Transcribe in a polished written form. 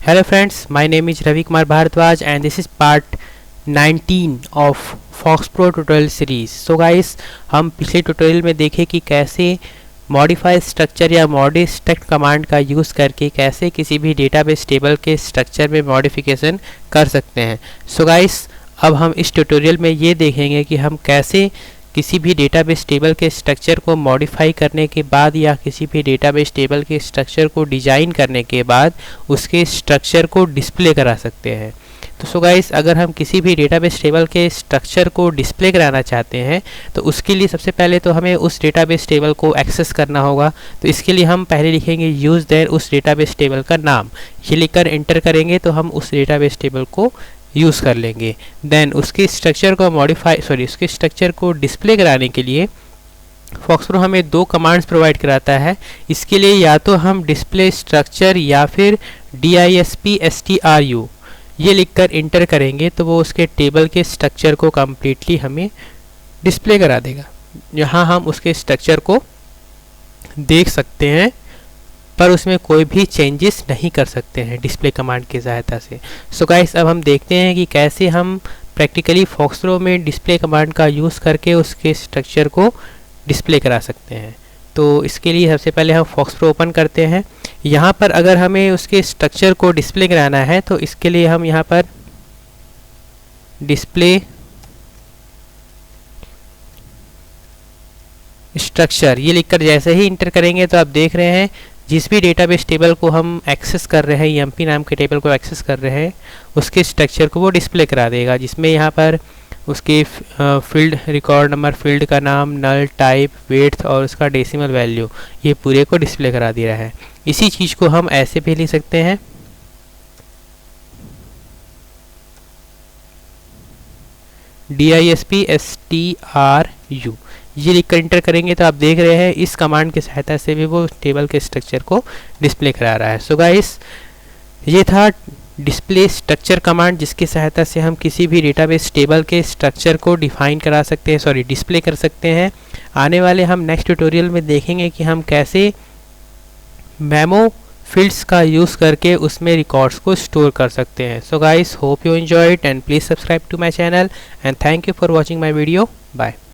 Hello friends, my name is Ravi Kumar Bharadwaj and this is part 19 of FoxPro tutorial series. So guys, हम पिछले tutorial में देखे कि कैसे modify structure या मॉडि स्ट्रक्ट कमांड का यूज़ करके कैसे किसी भी डेटाबेस टेबल के स्ट्रक्चर में मॉडिफिकेशन कर सकते हैं. सो गाइस, अब हम इस ट्यूटोरियल में ये देखेंगे कि हम कैसे किसी भी डेटाबेस टेबल के स्ट्रक्चर को मॉडिफाई करने के बाद या किसी भी डेटाबेस टेबल के स्ट्रक्चर को डिज़ाइन करने के बाद उसके स्ट्रक्चर को डिस्प्ले करा सकते हैं. तो सो गाइस, अगर हम किसी भी डेटाबेस टेबल के स्ट्रक्चर को डिस्प्ले कराना चाहते हैं तो उसके लिए सबसे पहले तो हमें उस डेटाबेस टेबल को एक्सेस करना होगा. तो इसके लिए हम पहले लिखेंगे यूज़ देयर उस डेटाबेस टेबल का नाम. ये लिखकर एंटर करेंगे तो हम उस डेटाबेस टेबल को यूज़ कर लेंगे. देन उसके स्ट्रक्चर को उसके स्ट्रक्चर को डिस्प्ले कराने के लिए FoxPro हमें दो कमांड्स प्रोवाइड कराता है. इसके लिए या तो हम डिस्प्ले स्ट्रक्चर या फिर DISPstru ये लिखकर इंटर करेंगे तो वो उसके टेबल के स्ट्रक्चर को कम्प्लीटली हमें डिस्प्ले करा देगा. यहाँ हम उसके स्ट्रक्चर को देख सकते हैं पर उसमें कोई भी चेंजेस नहीं कर सकते हैं डिस्प्ले कमांड की सहायता से. सो गाइस, अब हम देखते हैं कि कैसे हम प्रैक्टिकली FoxPro में डिस्प्ले कमांड का यूज़ करके उसके स्ट्रक्चर को डिस्प्ले करा सकते हैं. तो इसके लिए सबसे पहले हम FoxPro ओपन करते हैं. यहाँ पर अगर हमें उसके स्ट्रक्चर को डिस्प्ले कराना है तो इसके लिए हम यहाँ पर डिस्प्ले स्ट्रक्चर ये लिखकर जैसे ही इंटर करेंगे तो आप देख रहे हैं जिस भी डेटाबेस टेबल को हम एक्सेस कर रहे हैं, एमपी नाम के टेबल को एक्सेस कर रहे हैं, उसके स्ट्रक्चर को वो डिस्प्ले करा देगा. जिसमें यहाँ पर उसके फील्ड रिकॉर्ड नंबर, फील्ड का नाम, नल टाइप, वेट्स और उसका डेसिमल वैल्यू ये पूरे को डिस्प्ले करा दे रहा है. इसी चीज़ को हम ऐसे भी लिख सकते हैं DISPstru ये लिखकर इंटर करेंगे तो आप देख रहे हैं इस कमांड की सहायता से भी वो टेबल के स्ट्रक्चर को डिस्प्ले करा रहा है. सो गाइस, ये था डिस्प्ले स्ट्रक्चर कमांड जिसकी सहायता से हम किसी भी डेटाबेस टेबल के स्ट्रक्चर को डिस्प्ले कर सकते हैं. आने वाले हम नेक्स्ट ट्यूटोरियल में देखेंगे कि हम कैसे मेमो फील्ड्स का यूज़ करके उसमें रिकॉर्ड्स को स्टोर कर सकते हैं. So guys, hope you enjoy it and please subscribe to my channel and thank you for watching my video. Bye.